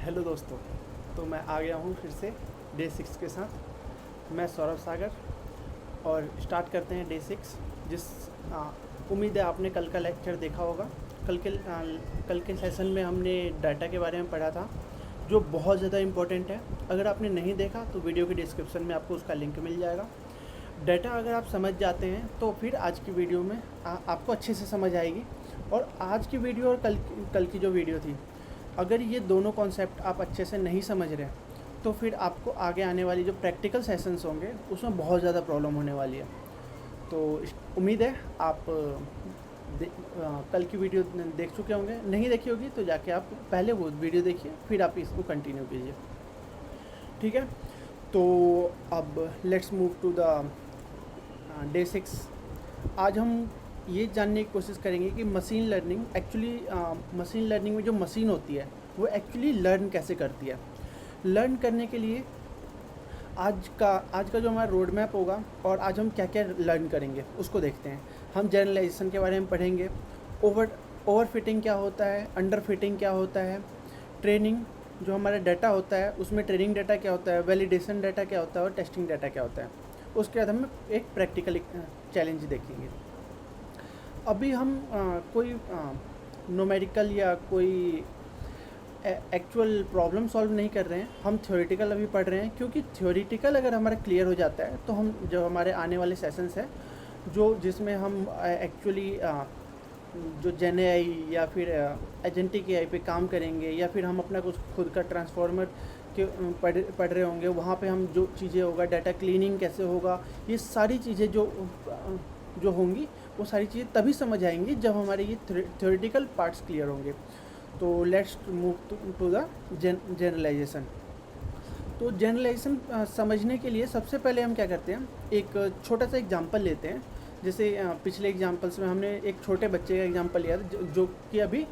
Hello दोस्तों। तो मैं आ गया हूँ फिर से डे 6 के साथ। मैं सौरभ सागर और स्टार्ट करते हैं डे 6। जिस उम्मीद है आपने कल का लेक्चर देखा होगा। कल के सेशन में हमने डाटा के बारे में पढ़ा था, जो बहुत ज़्यादा इम्पोर्टेंट है। अगर आपने नहीं देखा तो वीडियो के डिस्क्रिप्शन में आपको उसका लिंक मिल जाएगा। डाटा अगर आप समझ जाते हैं तो फिर आज की वीडियो में आपको अच्छे से समझ आएगी। और आज की वीडियो और कल की जो वीडियो थी, अगर ये दोनों कॉन्सेप्ट आप अच्छे से नहीं समझ रहे तो फिर आपको आगे आने वाली जो प्रैक्टिकल सेशंस होंगे उसमें बहुत ज़्यादा प्रॉब्लम होने वाली है। तो उम्मीद है आप कल की वीडियो देख चुके होंगे। नहीं देखी होगी तो जाके आप पहले वो वीडियो देखिए, फिर आप इसको कंटिन्यू कीजिए। ठीक है, तो अब let's move to the day 6। आज हम ये जानने की कोशिश करेंगे कि मशीन लर्निंग मशीन लर्निंग में जो मशीन होती है वो एक्चुअली लर्न कैसे करती है। लर्न करने के लिए आज का जो हमारा रोड मैप होगा और आज हम क्या क्या लर्न करेंगे उसको देखते हैं। हम जनरलाइजेशन के बारे में पढ़ेंगे, ओवर फिटिंग क्या होता है, अंडर फिटिंग क्या होता है, ट्रेनिंग जो हमारा डाटा होता है उसमें ट्रेनिंग डाटा क्या होता है, वैलिडेशन डाटा क्या होता है और टेस्टिंग डाटा क्या होता है। उसके बाद हम एक प्रैक्टिकल चैलेंज देखेंगे। अभी हम कोई न्यूमेरिकल या कोई एक्चुअल प्रॉब्लम सॉल्व नहीं कर रहे हैं, हम थ्योरेटिकल अभी पढ़ रहे हैं। क्योंकि थ्योरेटिकल अगर हमारा क्लियर हो जाता है तो हम जो हमारे आने वाले सेशंस हैं जिसमें हम एक्चुअली जो जेन एआई या फिर एजेंटिक एआई पे काम करेंगे, या फिर हम अपना कुछ खुद का ट्रांसफॉर्मर के पढ़ रहे होंगे, वहाँ पे हम जो चीज़ें होगा, डाटा क्लीनिंग कैसे होगा, ये सारी चीज़ें जो होंगी वो सारी चीज़ें तभी समझ आएंगी जब हमारे ये थ्योरेटिकल पार्ट्स क्लियर होंगे। तो let's move to the generalisation. तो जनरलाइजेशन समझने के लिए सबसे पहले हम क्या करते हैं, एक छोटा सा एग्जांपल लेते हैं। जैसे पिछले एग्जांपल्स में हमने एक छोटे बच्चे का एग्जांपल लिया था जो कि अभी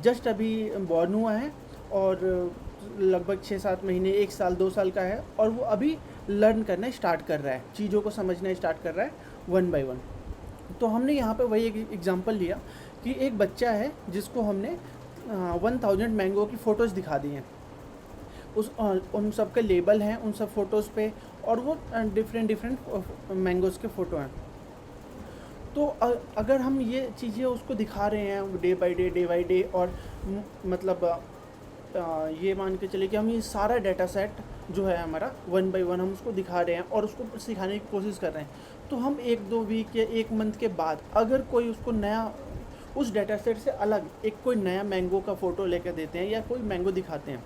जस्ट अभी बॉर्न हुआ है और लगभग 6-7 महीने, 1 साल, 2 साल का है, और वो अभी लर्न करना स्टार्ट कर रहा है, चीज़ों को समझना स्टार्ट कर रहा है वन बाय वन। तो हमने यहाँ पे वही एक एग्जांपल लिया कि एक बच्चा है जिसको हमने 1000 मैंगो की फ़ोटोज़ दिखा दी हैं। उन सब के लेबल हैं उन सब फ़ोटोज़ पे, और वो डिफरेंट मैंगोज़ के फ़ोटो हैं। तो अगर हम ये चीज़ें उसको दिखा रहे हैं डे बाय डे, और मतलब ये मान के चले कि हम ये सारा डाटा सेट जो है हमारा वन बाय वन हम उसको दिखा रहे हैं और उसको सिखाने की कोशिश कर रहे हैं, तो हम 1-2 वीक या 1 मंथ के बाद अगर कोई उसको नया उस डाटा सेट से अलग कोई नया मैंगो का फ़ोटो लेकर देते हैं, या कोई मैंगो दिखाते हैं,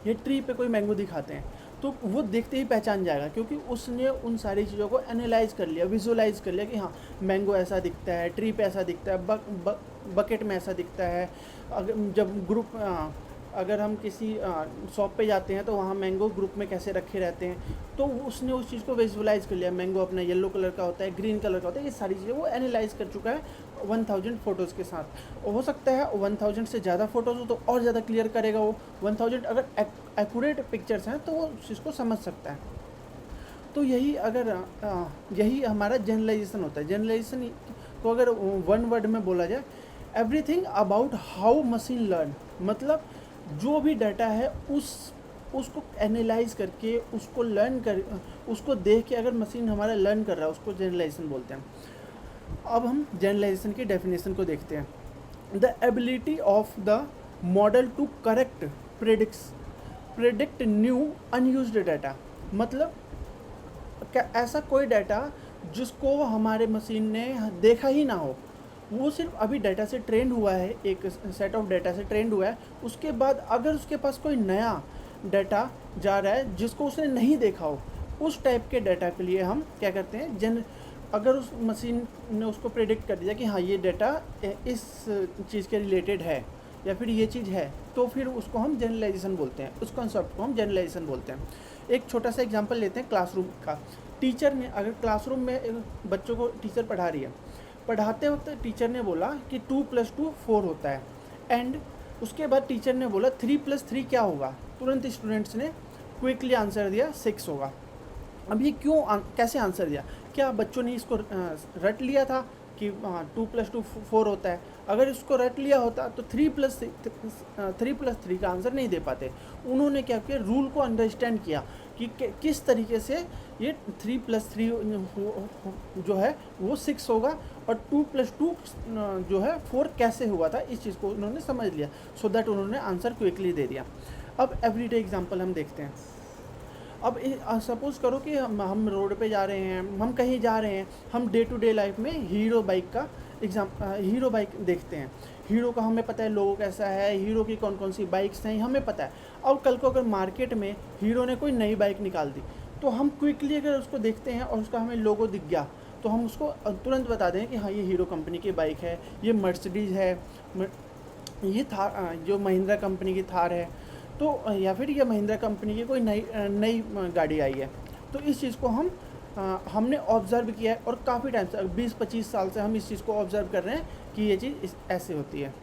या ट्री पे कोई मैंगो दिखाते हैं, तो वो देखते ही पहचान जाएगा, क्योंकि उसने उन सारी चीज़ों को एनालाइज कर लिया, विजुअलाइज कर लिया कि हाँ मैंगो ऐसा दिखता है, ट्री पे ऐसा दिखता है, बकेट में ऐसा दिखता है। अगर हम किसी शॉप पे जाते हैं तो वहाँ मैंगो ग्रुप में कैसे रखे रहते हैं, तो उसने उस चीज़ को विजुअलाइज़ कर लिया। मैंगो अपना येलो कलर का होता है, ग्रीन कलर का होता है, ये सारी चीज़ें वो एनालाइज कर चुका है 1000 फ़ोटोज़ के साथ। हो सकता है 1000 से ज़्यादा फ़ोटोज़ हो तो और ज़्यादा क्लियर करेगा वो। 1000 अगर एक्यूरेट पिक्चर्स हैं तो वो उस चीज़ को समझ सकता है। तो यही हमारा जनरलाइजेशन होता है। जनरलाइजेशन को अगर वन वर्ड में बोला जाए, everything about how machine learn, मतलब जो भी डाटा है उसको एनालाइज करके उसको देख के अगर मशीन हमारा लर्न कर रहा है उसको जनरलाइजेशन बोलते हैं। अब हम जनरलाइजेशन की डेफिनेशन को देखते हैं। The ability of the model to predict new unused data, मतलब क्या ऐसा कोई डाटा जिसको हमारे मशीन ने देखा ही ना हो, वो सिर्फ अभी डाटा से ट्रेंड हुआ है, एक सेट ऑफ डाटा से ट्रेंड हुआ है, उसके बाद अगर उसके पास कोई नया डाटा जा रहा है जिसको उसने नहीं देखा हो, उस टाइप के डाटा के लिए हम क्या करते हैं, अगर उस मशीन ने उसको प्रेडिक्ट कर दिया कि हाँ ये डाटा इस चीज़ के रिलेटेड है या फिर ये चीज़ है, तो फिर उसको हम जनरलाइजेशन बोलते हैं, उस कॉन्सेप्ट को हम जनरलाइजेशन बोलते हैं। एक छोटा सा एग्जांपल लेते हैं क्लासरूम का। टीचर ने अगर क्लासरूम में बच्चों को टीचर पढ़ा रही है, पढ़ाते वक्त टीचर ने बोला कि 2 + 2 4 होता है, एंड उसके बाद टीचर ने बोला 3 + 3 क्या होगा, तुरंत स्टूडेंट्स ने क्विकली आंसर दिया 6 होगा। अब ये कैसे आंसर दिया? क्या बच्चों ने इसको रट लिया था कि 2 + 2 4 होता है? अगर इसको रट लिया होता तो 3+3 का आंसर नहीं दे पाते। उन्होंने क्या किया, रूल को अंडरस्टैंड किया कि किस तरीके से ये 3+3 जो है वो 6 होगा और 2+2 जो है 4 कैसे हुआ था, इस चीज़ को उन्होंने समझ लिया, सो दैट उन्होंने आंसर क्विकली दे दिया। अब एवरीडे एग्जांपल हम देखते हैं। अब सपोज़ करो कि हम रोड पे जा रहे हैं, हम कहीं जा रहे हैं, हम डे टू डे लाइफ में हीरो बाइक देखते हैं। हीरो का हमें पता है लोगो कैसा है, हीरो की कौन कौन सी बाइक्स हैं हमें पता है। अब कल को अगर मार्केट में हीरो ने कोई नई बाइक निकाल दी तो हम क्विकली अगर उसको देखते हैं और उसका हमें लोगो दिख गया तो हम उसको तुरंत बता दें कि हाँ ये हीरो कंपनी की बाइक है, ये मर्सिडीज़ है, ये थार जो महिंद्रा कंपनी की थार है, तो या फिर ये महिंद्रा कंपनी की कोई नई गाड़ी आई है। तो इस चीज़ को हमने ऑब्ज़र्व किया है और काफ़ी टाइम से 20-25 साल से हम इस चीज़ को ऑब्ज़र्व कर रहे हैं कि ये चीज़ ऐसे होती है।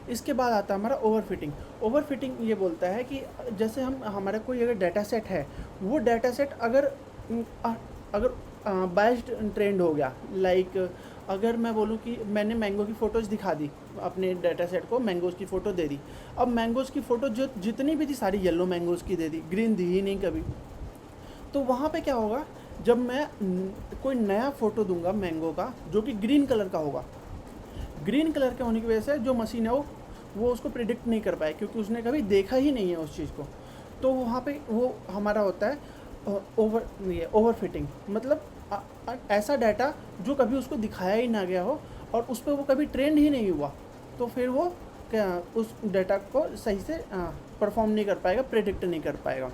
इसके बाद आता है हमारा ओवरफिटिंग ये बोलता है कि जैसे हमारा कोई अगर डाटा सेट है, वो डाटा सेट अगर बायस्ड ट्रेंड हो गया, लाइक अगर मैं बोलूँ कि मैंने मैंगो की फ़ोटोज़ दिखा दी, अपने डाटा सेट को मैंगोज़ की फ़ोटो दे दी। अब मैंगोज़ की फ़ोटो जो जितनी भी थी सारी येलो मैंगोज़ की दे दी, ग्रीन दी ही नहीं कभी। तो वहाँ पे क्या होगा, जब मैं कोई नया फ़ोटो दूंगा मैंगो का जो कि ग्रीन कलर का होगा, ग्रीन कलर के होने की वजह से जो मशीन है वो उसको प्रिडिक्ट नहीं कर पाए, क्योंकि उसने कभी देखा ही नहीं है उस चीज़ को। तो वहाँ पे वो हमारा होता है ओवरफिटिंग, मतलब ऐसा डाटा जो कभी उसको दिखाया ही ना गया हो और उस पर वो कभी ट्रेंड ही नहीं हुआ, तो फिर वो उस डाटा को सही से परफॉर्म नहीं कर पाएगा, प्रेडिक्ट नहीं कर पाएगा।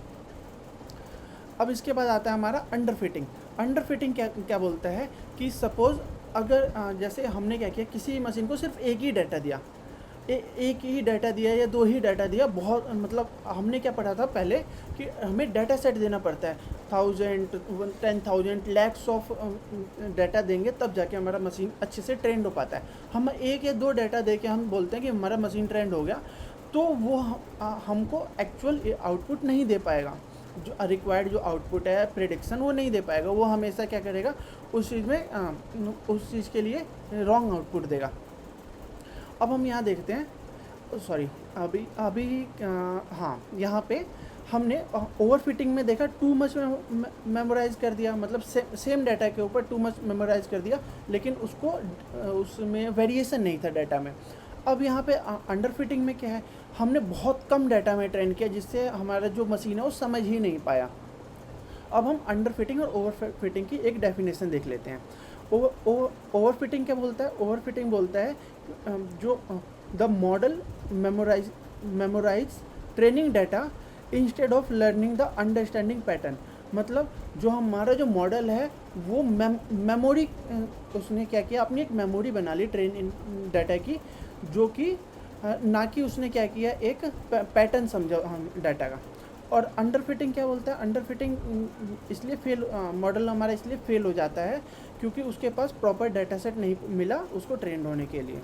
अब इसके बाद आता है हमारा अंडरफिटिंग क्या बोलता है कि सपोज़ अगर जैसे हमने क्या किया, किसी मशीन को सिर्फ एक ही डाटा दिया, एक ही डाटा दिया या 2 ही डाटा दिया, बहुत मतलब हमने क्या पढ़ा था पहले कि हमें डाटा सेट देना पड़ता है, 1000 10,000 लैक्स ऑफ डाटा देंगे तब जाके हमारा मशीन अच्छे से ट्रेंड हो पाता है। हम 1 या 2 डाटा दे के हम बोलते हैं कि हमारा मशीन ट्रेंड हो गया, तो वो हमको एक्चुअल आउटपुट नहीं दे पाएगा, जो रिक्वायर्ड जो आउटपुट है प्रेडिक्शन वो नहीं दे पाएगा। वो हमेशा क्या करेगा, उस चीज़ में उस चीज़ के लिए रॉन्ग आउटपुट देगा। अब हम यहाँ देखते हैं, हाँ यहाँ पे हमने ओवरफिटिंग में देखा टू मच मेमोराइज़ कर दिया, मतलब सेम डाटा के ऊपर टू मच मेमोराइज़ कर दिया, लेकिन उसमें वेरिएशन नहीं था डाटा में। अब यहाँ पे अंडरफिटिंग में क्या है, हमने बहुत कम डाटा में ट्रेन किया जिससे हमारा जो मशीन है वो समझ ही नहीं पाया। अब हम अंडरफिटिंग और ओवरफिटिंग की एक डेफिनेशन देख लेते हैं। ओवरफिटिंग क्या बोलता है? ओवरफिटिंग बोलता है जो the model memorize training data instead of learning the understanding pattern. मतलब जो हमारा जो मॉडल है वो मेमोरी, उसने क्या किया, अपनी एक मेमोरी बना ली ट्रेन डाटा की, जो कि ना कि उसने क्या किया, एक पैटर्न समझा हम डाटा का। और अंडरफिटिंग क्या बोलता है? अंडरफिटिंग इसलिए मॉडल हमारा इसलिए फेल हो जाता है क्योंकि उसके पास प्रॉपर डाटा सेट नहीं मिला उसको ट्रेंड होने के लिए।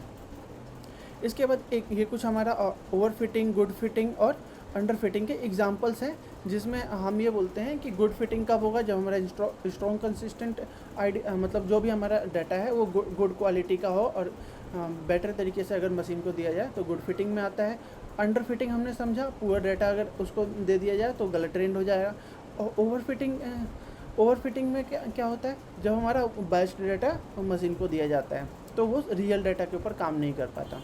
इसके बाद ये कुछ हमारा ओवरफिटिंग, गुड फिटिंग और अंडरफिटिंग के एग्जांपल्स हैं, जिसमें हम ये बोलते हैं कि गुड फिटिंग कब होगा, जब हमारा स्ट्रॉन्ग कंसिस्टेंट मतलब जो भी हमारा डाटा है वो गुड क्वालिटी का हो और बेटर तरीके से अगर मशीन को दिया जाए तो गुड फिटिंग में आता है। अंडर फिटिंग हमने समझा, पुअर डाटा अगर उसको दे दिया जाए तो गलत ट्रेंड हो जाएगा। और ओवरफिटिंग में क्या होता है, जब हमारा बायस्ड डाटा मशीन को दिया जाता है तो वो रियल डाटा के ऊपर काम नहीं कर पाता।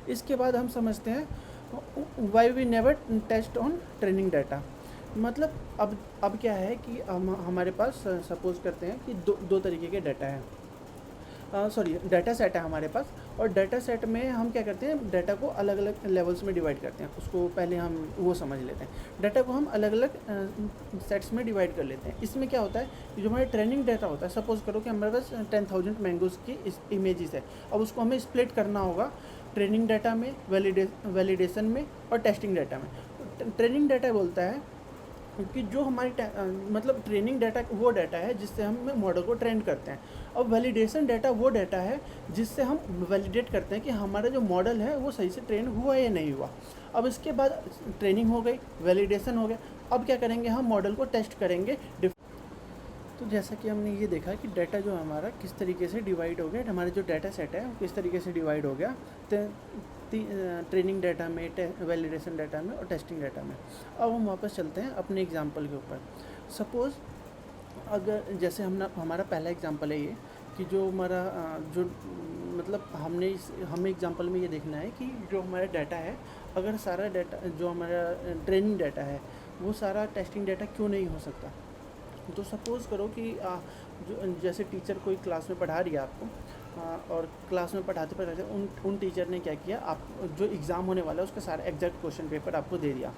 इसके बाद हम समझते हैं why we never test on training data. मतलब अब क्या है कि हमारे पास सपोज करते हैं कि दो तरीके के डाटा है, डाटा सेट है हमारे पास, और डाटा सेट में हम क्या करते हैं, डाटा को अलग अलग लेवल्स में डिवाइड करते हैं। उसको पहले हम वो समझ लेते हैं। डाटा को हम अलग अलग सेट्स में डिवाइड कर लेते हैं। इसमें क्या होता है कि जो हमारा ट्रेनिंग डाटा होता है, सपोज़ करो कि हमारे पास 10,000 मैंगोज़ की इमेजेस है। अब उसको हमें स्प्लिट करना होगा ट्रेनिंग डाटा में, वैलिडेशन में और टेस्टिंग डाटा में। ट्रेनिंग डाटा बोलता है कि जो हमारी मतलब ट्रेनिंग डाटा वो डाटा है जिससे हम मॉडल को ट्रेन करते हैं। अब वैलिडेशन डाटा वो डाटा है जिससे हम वैलिडेट करते हैं कि हमारा जो मॉडल है वो सही से ट्रेन हुआ या नहीं हुआ। अब इसके बाद ट्रेनिंग हो गई, वैलिडेशन हो गया, अब क्या करेंगे, हम मॉडल को टेस्ट करेंगे तो जैसा कि हमने ये देखा कि डाटा जो हमारा किस तरीके से डिवाइड हो गया, हमारा जो डाटा सेट है वो किस तरीके से डिवाइड हो गया ट्रेनिंग डाटा में, वैलिडेशन डाटा में और टेस्टिंग डाटा में। अब हम वापस चलते हैं अपने एग्जांपल के ऊपर। सपोज़ अगर जैसे हमारा पहला एग्जांपल है ये कि जो हमारा जो मतलब हमें एग्जांपल में ये देखना है कि जो हमारा डाटा है, अगर सारा डाटा जो हमारा ट्रेनिंग डाटा है वो सारा टेस्टिंग डाटा क्यों नहीं हो सकता। तो सपोज़ करो कि जो जैसे टीचर कोई क्लास में पढ़ा रही है आपको, और क्लास में पढ़ाते पढ़ाते उन टीचर ने क्या किया, आप जो एग्ज़ाम होने वाला है उसका सारा एग्जैक्ट क्वेश्चन पेपर आपको दे दिया।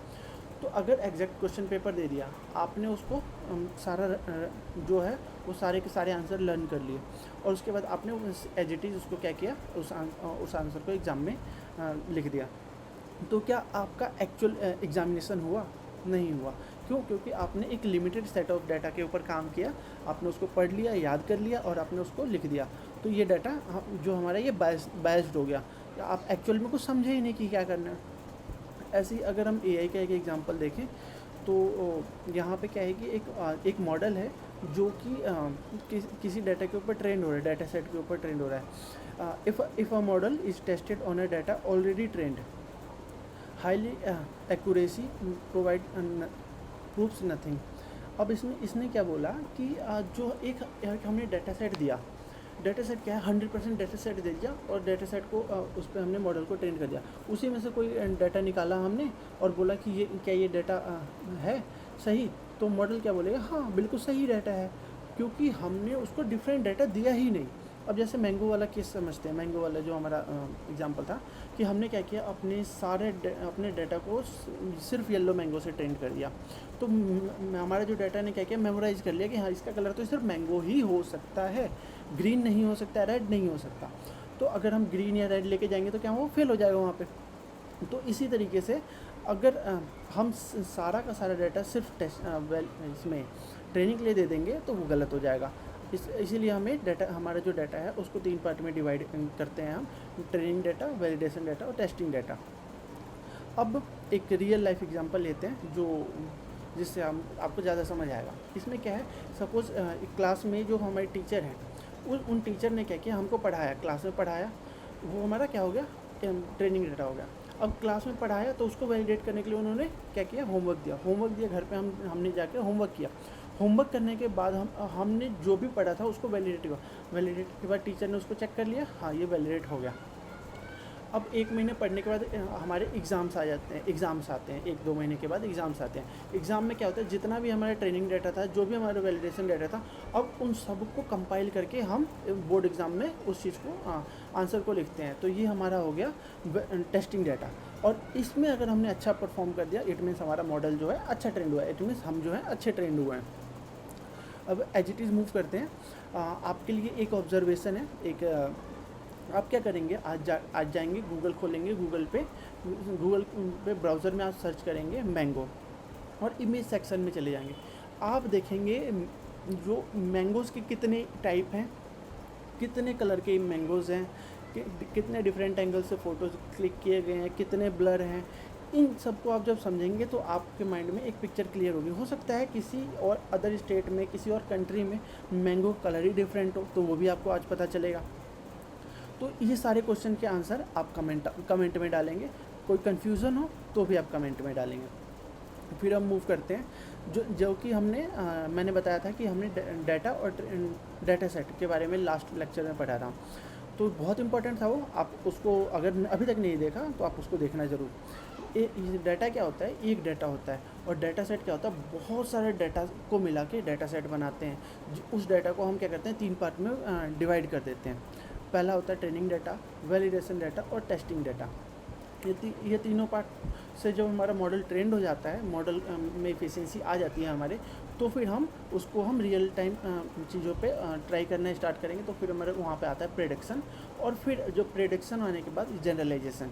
तो अगर एग्जैक्ट क्वेश्चन पेपर दे दिया आपने, उसको सारा जो है वो सारे के सारे आंसर लर्न कर लिए, और उसके बाद आपने एज इट इज़ उसको क्या किया, उस आंसर को एग्ज़ाम में लिख दिया। तो क्या आपका एक्चुअल एग्जामिनेशन हुआ? नहीं हुआ। क्यों? क्योंकि आपने एक लिमिटेड सेट ऑफ डाटा के ऊपर काम किया, आपने उसको पढ़ लिया, याद कर लिया और आपने उसको लिख दिया। तो ये डाटा जो हमारा ये बायस्ड हो गया, आप एक्चुअल में कुछ समझे ही नहीं कि क्या करना है। ऐसे ही अगर हम एआई का एक एग्जांपल देखें तो यहाँ पे क्या है कि एक मॉडल है जो कि किसी डाटा के ऊपर ट्रेंड हो रहा है, डाटा सेट के ऊपर ट्रेंड हो रहा है। If a model is tested on a data already trend, highly accuracy provide proves nothing. अब इसने क्या बोला कि जो एक हमने डाटा सेट दिया, डाटा सेट क्या है, 100% डाटा सेट दे दिया और डाटा सेट को उस पर हमने मॉडल को ट्रेन कर दिया। उसी में से कोई डाटा निकाला हमने और बोला कि ये क्या ये डाटा है सही, तो मॉडल क्या बोलेगा, हाँ बिल्कुल सही डाटा है, क्योंकि हमने उसको डिफरेंट डाटा दिया ही नहीं। अब जैसे मैंगो वाला केस समझते हैं, मैंगो वाला जो हमारा एग्जांपल था कि हमने क्या किया, अपने डाटा को सिर्फ येलो मैंगो से ट्रेन कर दिया। तो हमारा जो डाटा ने क्या किया, मेमोराइज़ कर लिया कि हाँ इसका कलर तो सिर्फ मैंगो ही हो सकता है, ग्रीन नहीं हो सकता, रेड नहीं हो सकता। तो अगर हम ग्रीन या रेड लेके जाएंगे तो क्या वो फेल हो जाएगा वहाँ पे। तो इसी तरीके से अगर हम सारा का सारा डाटा सिर्फ इसमें ट्रेनिंग के लिए दे देंगे तो वो गलत हो जाएगा। इसीलिए हमें डाटा, हमारा जो डाटा है उसको 3 पार्ट में डिवाइड करते हैं हम, ट्रेनिंग डाटा, वैलिडेशन डाटा और टेस्टिंग डाटा। अब एक रियल लाइफ एग्जांपल लेते हैं जिससे हम आपको ज़्यादा समझ आएगा। इसमें क्या है, सपोज़ क्लास में जो हमारे टीचर हैं उन टीचर ने क्या किया, हमको पढ़ाया, क्लास में पढ़ाया, वो हमारा क्या हो गया, ट्रेनिंग डाटा हो गया। अब क्लास में पढ़ाया तो उसको वैलिडेट करने के लिए उन्होंने क्या किया, होमवर्क दिया घर पे हमने जाके होमवर्क किया। होमवर्क करने के बाद हमने जो भी पढ़ा था उसको वैलिडेट हुआ, वैलिडेट के बाद टीचर ने उसको चेक कर लिया, हाँ ये वैलिडेट हो गया। अब 1 महीने पढ़ने के बाद हमारे एग्ज़ाम्स आते हैं 1-2 महीने के बाद एग्ज़ाम्स आते हैं। एग्ज़ाम में क्या होता है, जितना भी हमारा ट्रेनिंग डाटा था, जो भी हमारा वैलिडेशन डाटा था, अब उन सब को कंपाइल करके हम बोर्ड एग्ज़ाम में उस चीज़ को आंसर को लिखते हैं। तो ये हमारा हो गया टेस्टिंग डाटा। और इसमें अगर हमने अच्छा परफॉर्म कर दिया, इट मीन्स हमारा मॉडल जो है अच्छा ट्रेंड हुआ है, इट मीन्स हम जो है अच्छे ट्रेंड हुए हैं। अब एज इट इज़ मूव करते हैं। आपके लिए एक ऑब्जर्वेशन है, आप क्या करेंगे, आज जाएंगे, गूगल खोलेंगे, गूगल पे ब्राउज़र में आप सर्च करेंगे मैंगो और इमेज सेक्शन में चले जाएंगे। आप देखेंगे जो मैंगोज़ के कितने टाइप हैं, कितने कलर के मैंगोज़ हैं, कितने डिफरेंट एंगल से फ़ोटोज़ क्लिक किए गए हैं, कितने ब्लर हैं। इन सबको आप जब समझेंगे तो आपके माइंड में एक पिक्चर क्लियर होगी। हो सकता है किसी और अदर स्टेट में, किसी और कंट्री में मैंगो कलर ही डिफरेंट हो, तो वो भी आपको आज पता चलेगा। तो ये सारे क्वेश्चन के आंसर आप कमेंट में डालेंगे। कोई कन्फ्यूज़न हो तो भी आप कमेंट में डालेंगे। फिर हम मूव करते हैं जो कि मैंने बताया था कि हमने डाटा और डाटा सेट के बारे में लास्ट लेक्चर में पढ़ा था। तो बहुत इंपॉर्टेंट था वो, आप उसको अगर अभी तक नहीं देखा तो आप उसको देखना ज़रूर। डाटा क्या होता है, एक डाटा होता है, और डाटा सेट क्या होता है, बहुत सारे डाटा को मिला के डाटा सेट बनाते हैं। उस डाटा को हम क्या करते हैं, 3 पार्ट में डिवाइड कर देते हैं। पहला होता है ट्रेनिंग डाटा, वैलिडेशन डाटा और टेस्टिंग डाटा। ये तीनों पार्ट से जब हमारा मॉडल ट्रेंड हो जाता है, मॉडल में एफिशिएंसी आ जाती है हमारे, तो फिर हम रियल टाइम चीज़ों पे ट्राई करना स्टार्ट करेंगे। तो फिर हमारे वहाँ पे आता है प्रेडिक्शन, और फिर जो प्रेडिक्शन आने के बाद जनरलाइजेशन।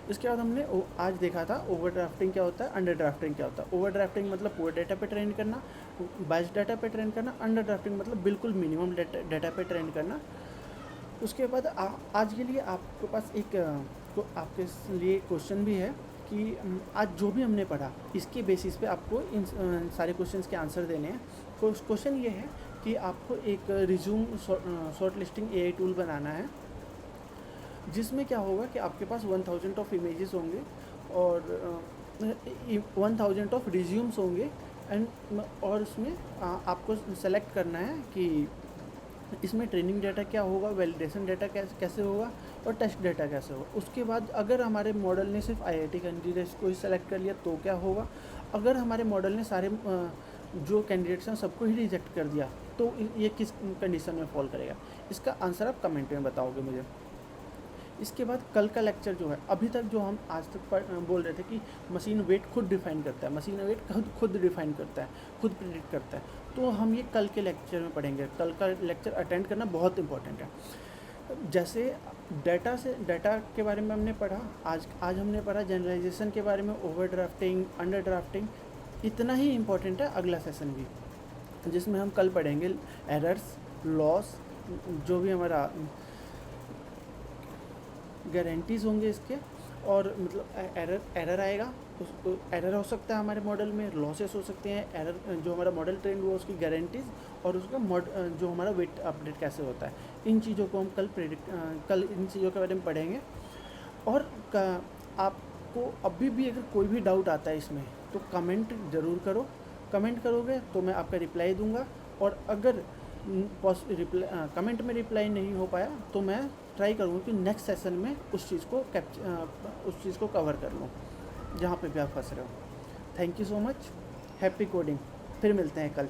इसके बाद हमने आज देखा था ओवरड्राफ्टिंग क्या होता है, अंडर ड्राफ्टिंग क्या होता है। ओवरड्राफ्टिंग मतलब पूरे डाटा पे ट्रेन करना, बायस्ड डाटा पे ट्रेन करना। अंडर ड्राफ्टिंग मतलब बिल्कुल मिनिमम डाटा पे ट्रेन करना। उसके बाद आज के लिए आपके पास आपके लिए क्वेश्चन भी है कि आज जो भी हमने पढ़ा इसके बेसिस पे आपको इन सारे क्वेश्चंस के आंसर देने हैं। क्वेश्चन ये है कि आपको एक resume shortlisting AI tool बनाना है, जिसमें क्या होगा कि आपके पास 1000 ऑफ इमेजेस होंगे और 1000 ऑफ रिज्यूम्स होंगे और उसमें आपको सेलेक्ट करना है कि इसमें ट्रेनिंग डाटा क्या होगा, वैलिडेशन डाटा कैसे होगा और टेस्ट डाटा कैसे होगा। उसके बाद अगर हमारे मॉडल ने सिर्फ आईआईटी कैंडिडेट्स को ही सेलेक्ट कर लिया तो क्या होगा, अगर हमारे मॉडल ने सारे जो कैंडिडेट्स हैं सबको ही रिजेक्ट कर दिया तो ये किस कंडीशन में फॉल करेगा। इसका आंसर आप कमेंट में बताओगे मुझे। इसके बाद कल का लेक्चर जो है, अभी तक जो हम आज तक बोल रहे थे कि मशीन वेट खुद डिफाइन करता है, मशीन वेट खुद डिफाइन करता है, खुद प्रिडिक्ट करता है, तो हम ये कल के लेक्चर में पढ़ेंगे। कल का लेक्चर अटेंड करना बहुत इंपॉर्टेंट है। जैसे डाटा के बारे में हमने पढ़ा, आज हमने पढ़ा जनरलाइजेशन के बारे में, ओवर ड्राफ्टिंग, अंडर ड्राफ्टिंग। इतना ही इम्पोर्टेंट है अगला सेशन भी, जिसमें हम कल पढ़ेंगे एरर्स, लॉस, जो भी हमारा गारंटीज़ होंगे इसके, और मतलब एरर आएगा, उसको एरर हो सकता है हमारे मॉडल में, लॉसेस हो सकते हैं, एरर जो हमारा मॉडल ट्रेंड हुआ उसकी गारंटीज़, और उसका जो हमारा वेट अपडेट कैसे होता है। इन चीज़ों को हम कल इन चीज़ों के बारे में पढ़ेंगे। और आपको अभी भी अगर कोई भी डाउट आता है इसमें तो कमेंट ज़रूर करो। कमेंट करोगे तो मैं आपका रिप्लाई दूंगा, और अगर कमेंट में रिप्लाई नहीं हो पाया तो मैं ट्राई करूँगा कि नेक्स्ट सेशन में उस चीज़ को कवर कर लूँ जहाँ पे भी आप फंस रहे हो। Thank you so much, happy coding. फिर मिलते हैं कल।